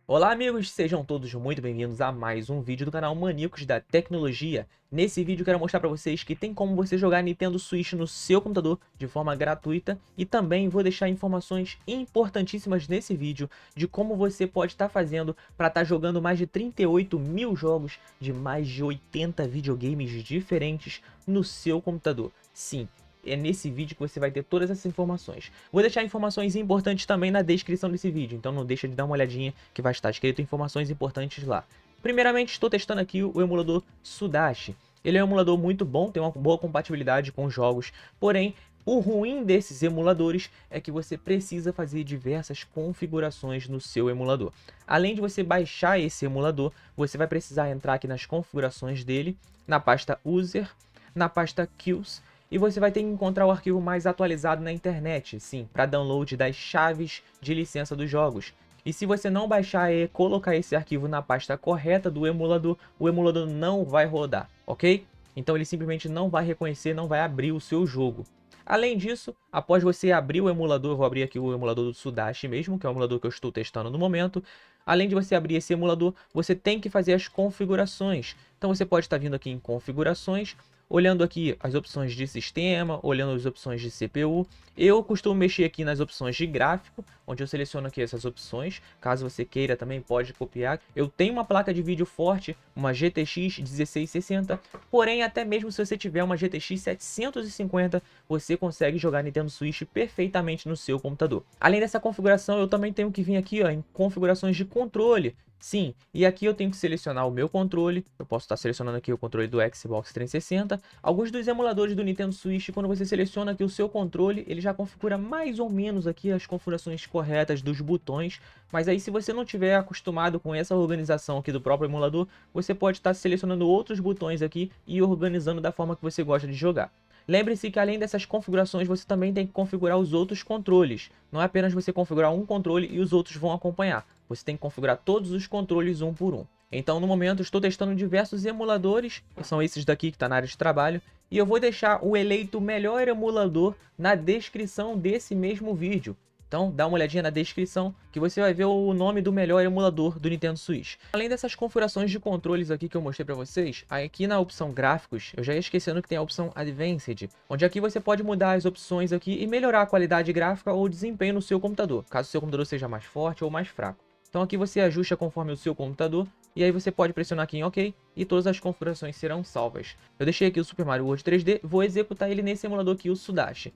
Olá amigos, sejam todos muito bem-vindos a mais um vídeo do canal Maníacos da Tecnologia. Nesse vídeo eu quero mostrar para vocês que tem como você jogar Nintendo Switch no seu computador de forma gratuita e também vou deixar informações importantíssimas nesse vídeo de como você pode estar fazendo para estar jogando mais de 38 mil jogos de mais de 80 videogames diferentes no seu computador. Sim, é nesse vídeo que você vai ter todas essas informações. Vou deixar informações importantes também na descrição desse vídeo, então não deixa de dar uma olhadinha que vai estar escrito informações importantes lá. Primeiramente, estou testando aqui o emulador Sudashi. Ele é um emulador muito bom, tem uma boa compatibilidade com os jogos, porém, o ruim desses emuladores é que você precisa fazer diversas configurações no seu emulador. Além de você baixar esse emulador, você vai precisar entrar aqui nas configurações dele, na pasta User, na pasta Kills, e você vai ter que encontrar o arquivo mais atualizado na internet, sim, para download das chaves de licença dos jogos. E se você não baixar e colocar esse arquivo na pasta correta do emulador, o emulador não vai rodar, ok? Então ele simplesmente não vai reconhecer, não vai abrir o seu jogo. Além disso, após você abrir o emulador, eu vou abrir aqui o emulador do Sudashi mesmo, que é o emulador que eu estou testando no momento. Além de você abrir esse emulador, você tem que fazer as configurações. Então você pode estar vindo aqui em configurações, olhando aqui as opções de sistema, olhando as opções de CPU. Eu costumo mexer aqui nas opções de gráfico, onde eu seleciono aqui essas opções. Caso você queira também pode copiar. Eu tenho uma placa de vídeo forte, uma GTX 1660, porém até mesmo se você tiver uma GTX 750, você consegue jogar Nintendo Switch perfeitamente no seu computador. Além dessa configuração, eu também tenho que vir aqui ó, em configurações de controle. Sim, e aqui eu tenho que selecionar o meu controle, eu posso estar selecionando aqui o controle do Xbox 360. Alguns dos emuladores do Nintendo Switch, quando você seleciona aqui o seu controle, ele já configura mais ou menos aqui as configurações corretas dos botões, mas aí se você não tiver acostumado com essa organização aqui do próprio emulador, você pode estar selecionando outros botões aqui e organizando da forma que você gosta de jogar. Lembre-se que além dessas configurações, você também tem que configurar os outros controles. Não é apenas você configurar um controle e os outros vão acompanhar. Você tem que configurar todos os controles um por um. Então, no momento, estou testando diversos emuladores, que são esses daqui que está na área de trabalho, e eu vou deixar o eleito melhor emulador na descrição desse mesmo vídeo. Então dá uma olhadinha na descrição que você vai ver o nome do melhor emulador do Nintendo Switch. Além dessas configurações de controles aqui que eu mostrei para vocês, aqui na opção gráficos, eu já ia esquecendo que tem a opção Advanced, onde aqui você pode mudar as opções aqui e melhorar a qualidade gráfica ou desempenho no seu computador, caso o seu computador seja mais forte ou mais fraco. Então aqui você ajusta conforme o seu computador, e aí você pode pressionar aqui em OK, e todas as configurações serão salvas. Eu deixei aqui o Super Mario World 3D, vou executar ele nesse emulador aqui, o Sudashi.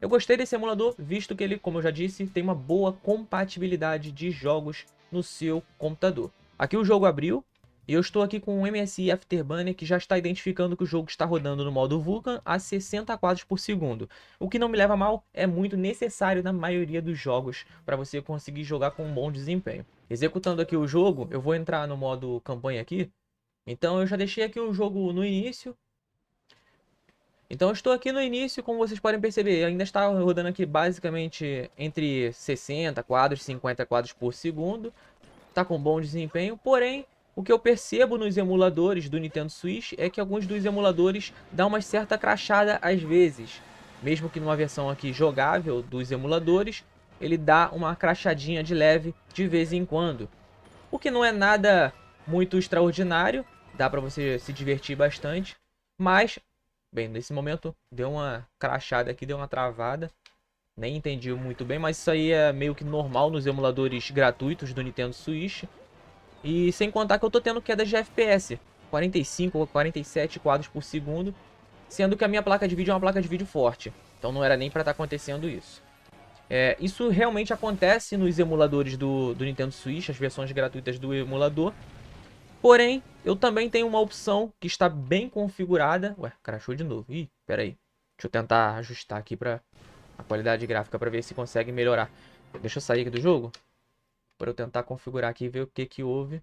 Eu gostei desse emulador, visto que ele, como eu já disse, tem uma boa compatibilidade de jogos no seu computador. Aqui o jogo abriu, e eu estou aqui com o MSI Afterburner, que já está identificando que o jogo está rodando no modo Vulkan a 60 quadros por segundo. O que não me leva a mal, é muito necessário na maioria dos jogos para você conseguir jogar com um bom desempenho. Executando aqui o jogo, eu vou entrar no modo campanha aqui. Então eu já deixei aqui o jogo no início. Então eu estou aqui no início, como vocês podem perceber, ainda está rodando aqui basicamente entre 60 quadros e 50 quadros por segundo. Está com bom desempenho, porém, o que eu percebo nos emuladores do Nintendo Switch é que alguns dos emuladores dão uma certa crachada às vezes. Mesmo que numa versão aqui jogável dos emuladores, ele dá uma crachadinha de leve de vez em quando. O que não é nada muito extraordinário, dá para você se divertir bastante, mas bem, nesse momento deu uma crashada aqui, deu uma travada. Nem entendi muito bem, mas isso aí é meio que normal nos emuladores gratuitos do Nintendo Switch. E sem contar que eu tô tendo quedas de FPS, 45 ou 47 quadros por segundo, sendo que a minha placa de vídeo é uma placa de vídeo forte. Então não era nem para estar acontecendo isso. Isso realmente acontece nos emuladores do Nintendo Switch, as versões gratuitas do emulador. Porém, eu também tenho uma opção que está bem configurada. Ué, crashou de novo. Ih, pera aí. Deixa eu tentar ajustar aqui para a qualidade gráfica para ver se consegue melhorar. Deixa eu sair aqui do jogo para eu tentar configurar aqui e ver o que que houve.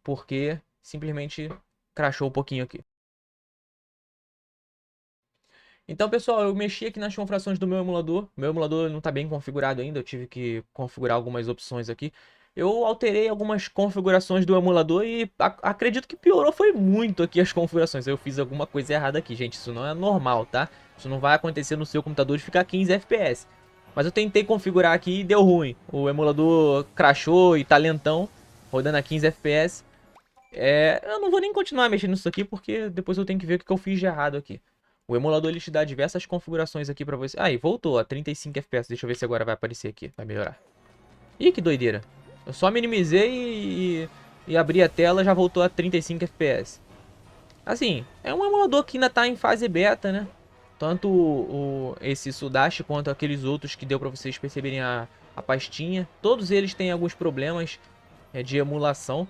Porque simplesmente crashou um pouquinho aqui. Então, pessoal, eu mexi aqui nas configurações do meu emulador. Meu emulador não está bem configurado ainda, eu tive que configurar algumas opções aqui. Eu alterei algumas configurações do emulador e acredito que piorou foi muito aqui as configurações. Eu fiz alguma coisa errada aqui, gente, isso não é normal, tá? Isso não vai acontecer no seu computador de ficar 15 FPS. Mas eu tentei configurar aqui e deu ruim. O emulador crashou e tá lentão. rodando a 15 FPS. Eu não vou nem continuar mexendo nisso aqui, porque depois eu tenho que ver o que eu fiz de errado aqui. O emulador ele te dá diversas configurações aqui pra você. E voltou a 35 FPS. Deixa eu ver se agora vai aparecer aqui, vai melhorar. Ih, que doideira. Eu só minimizei e abri a tela, já voltou a 35 FPS. Assim, é um emulador que ainda tá em fase beta, né? Tanto esse Sudashi quanto aqueles outros que deu pra vocês perceberem a pastinha. Todos eles têm alguns problemas de emulação.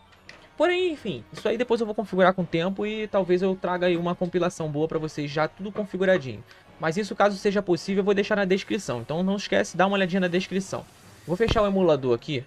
Porém, enfim, isso aí depois eu vou configurar com o tempo e talvez eu traga aí uma compilação boa pra vocês já tudo configuradinho. Mas isso, caso seja possível, eu vou deixar na descrição. Então não esquece, dá uma olhadinha na descrição. Vou fechar o emulador aqui,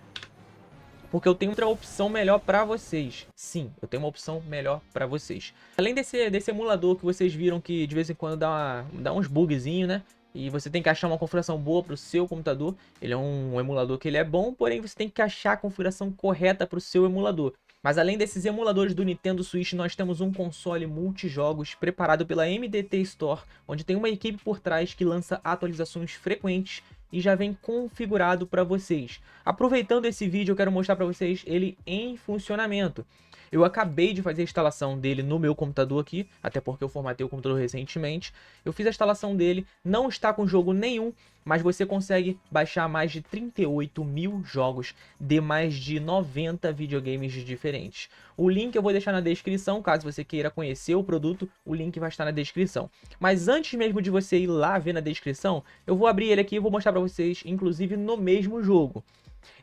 porque eu tenho outra opção melhor pra vocês. Sim, eu tenho uma opção melhor pra vocês. Além desse emulador que vocês viram que de vez em quando dá uns bugzinhos, né? E você tem que achar uma configuração boa pro seu computador. Ele é um emulador que ele é bom, porém você tem que achar a configuração correta pro seu emulador. Mas além desses emuladores do Nintendo Switch, nós temos um console multijogos preparado pela MDT Store, onde tem uma equipe por trás que lança atualizações frequentes e já vem configurado para vocês. Aproveitando esse vídeo, eu quero mostrar para vocês ele em funcionamento. Eu acabei de fazer a instalação dele no meu computador aqui, até porque eu formatei o computador recentemente. Eu fiz a instalação dele, não está com jogo nenhum, mas você consegue baixar mais de 38 mil jogos de mais de 90 videogames diferentes. O link eu vou deixar na descrição, caso você queira conhecer o produto, o link vai estar na descrição. Mas antes mesmo de você ir lá ver na descrição, eu vou abrir ele aqui e vou mostrar para vocês, inclusive no mesmo jogo.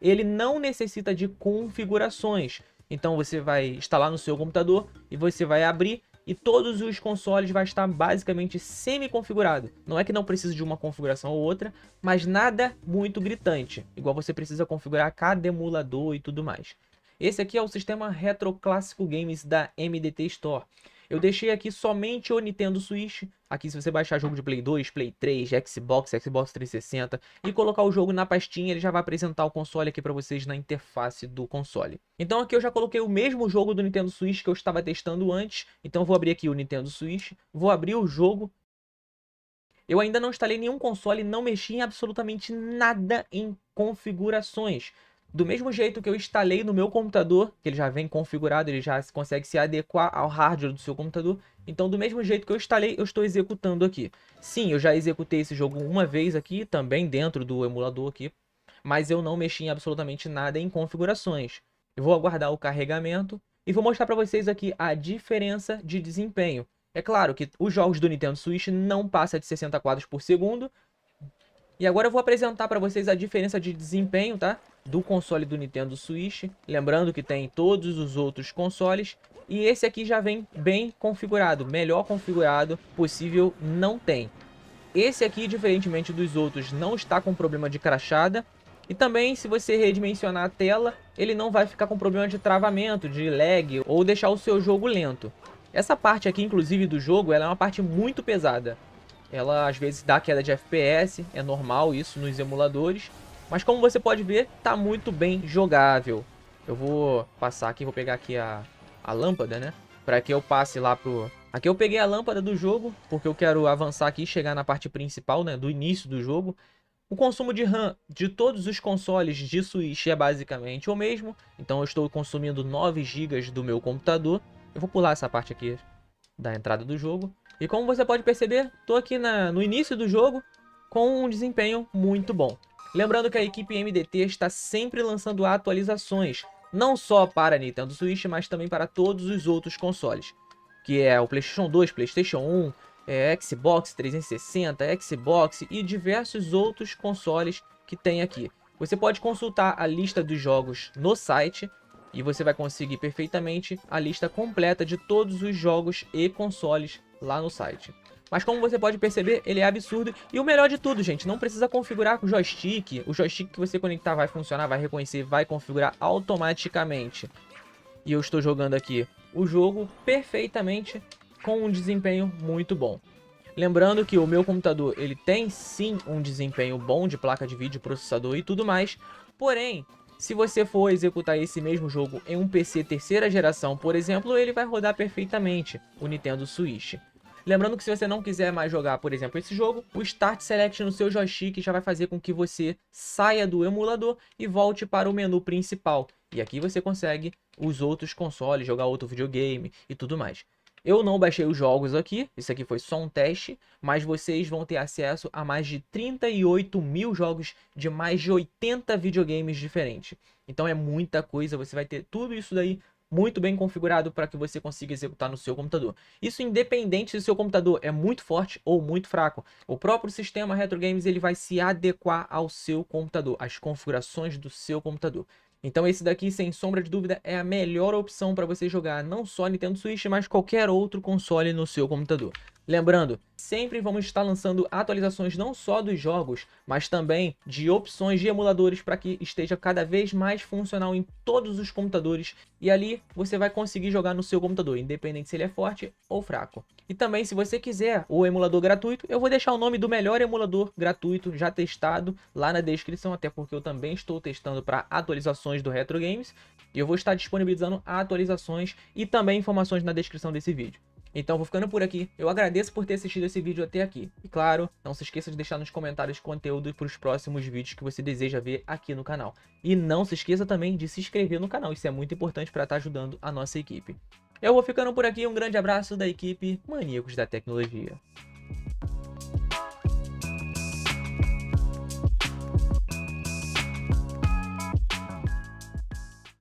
Ele não necessita de configurações. Então você vai instalar no seu computador e você vai abrir e todos os consoles vai estar basicamente semi-configurado. Não é que não precisa de uma configuração ou outra, mas nada muito gritante. Igual você precisa configurar cada emulador e tudo mais. Esse aqui é o sistema Retro Clássico Games da MDT Store. Eu deixei aqui somente o Nintendo Switch. Aqui se você baixar jogo de Play 2, Play 3, Xbox 360 e colocar o jogo na pastinha, ele já vai apresentar o console aqui para vocês na interface do console. Então aqui eu já coloquei o mesmo jogo do Nintendo Switch que eu estava testando antes. Então eu vou abrir aqui o Nintendo Switch, vou abrir o jogo. Eu ainda não instalei nenhum console, não mexi em absolutamente nada em configurações. Do mesmo jeito que eu instalei no meu computador, que ele já vem configurado, ele já consegue se adequar ao hardware do seu computador. Então, do mesmo jeito que eu instalei, eu estou executando aqui. Sim, eu já executei esse jogo uma vez aqui, também dentro do emulador aqui. Mas eu não mexi em absolutamente nada em configurações. Eu vou aguardar o carregamento e vou mostrar para vocês aqui a diferença de desempenho. É claro que os jogos do Nintendo Switch não passam de 60 quadros por segundo. E agora eu vou apresentar para vocês a diferença de desempenho, tá? Do console do Nintendo Switch. Lembrando que tem todos os outros consoles. E esse aqui já vem bem configurado. Melhor configurado possível não tem. Esse aqui, diferentemente dos outros, não está com problema de crachada. E também, se você redimensionar a tela, ele não vai ficar com problema de travamento, de lag ou deixar o seu jogo lento. Essa parte aqui, inclusive, do jogo, ela é uma parte muito pesada. Ela, às vezes, dá queda de FPS, é normal isso nos emuladores. Mas, como você pode ver, tá muito bem jogável. Eu vou passar aqui, vou pegar aqui a lâmpada, né? Para que eu passe lá pro... Aqui eu peguei a lâmpada do jogo, porque eu quero avançar aqui e chegar na parte principal, né? Do início do jogo. O consumo de RAM de todos os consoles de Switch é basicamente o mesmo. Então eu estou consumindo 9 GB do meu computador. Eu vou pular essa parte aqui da entrada do jogo. E como você pode perceber, estou aqui no início do jogo com um desempenho muito bom. Lembrando que a equipe MDT está sempre lançando atualizações, não só para a Nintendo Switch, mas também para todos os outros consoles. Que é o PlayStation 2, PlayStation 1, Xbox 360, Xbox e diversos outros consoles que tem aqui. Você pode consultar a lista dos jogos no site e você vai conseguir perfeitamente a lista completa de todos os jogos e consoles lá no site. Mas como você pode perceber, ele é absurdo. E o melhor de tudo, gente, não precisa configurar com o joystick. O joystick que você conectar vai funcionar, vai reconhecer, vai configurar automaticamente. E eu estou jogando aqui o jogo perfeitamente com um desempenho muito bom. Lembrando que o meu computador, ele tem sim um desempenho bom de placa de vídeo, processador e tudo mais. Porém, se você for executar esse mesmo jogo em um PC terceira geração, por exemplo, ele vai rodar perfeitamente o Nintendo Switch. Lembrando que se você não quiser mais jogar, por exemplo, esse jogo, o Start Select no seu joystick já vai fazer com que você saia do emulador e volte para o menu principal. E aqui você consegue os outros consoles, jogar outro videogame e tudo mais. Eu não baixei os jogos aqui, isso aqui foi só um teste, mas vocês vão ter acesso a mais de 38 mil jogos de mais de 80 videogames diferentes. Então é muita coisa, você vai ter tudo isso daí muito bem configurado para que você consiga executar no seu computador. Isso independente se o seu computador é muito forte ou muito fraco. O próprio sistema Retro Games ele vai se adequar ao seu computador, às configurações do seu computador. Então esse daqui, sem sombra de dúvida, é a melhor opção para você jogar não só Nintendo Switch, mas qualquer outro console no seu computador. Lembrando, sempre vamos estar lançando atualizações não só dos jogos, mas também de opções de emuladores para que esteja cada vez mais funcional em todos os computadores. E ali você vai conseguir jogar no seu computador, independente se ele é forte ou fraco. E também, se você quiser o emulador gratuito, eu vou deixar o nome do melhor emulador gratuito já testado lá na descrição, até porque eu também estou testando para atualizações do Retro Games. E eu vou estar disponibilizando atualizações e também informações na descrição desse vídeo. Então vou ficando por aqui, eu agradeço por ter assistido esse vídeo até aqui. E claro, não se esqueça de deixar nos comentários conteúdo para os próximos vídeos que você deseja ver aqui no canal. E não se esqueça também de se inscrever no canal, isso é muito importante para estar ajudando a nossa equipe. Eu vou ficando por aqui, um grande abraço da equipe Maníacos da Tecnologia.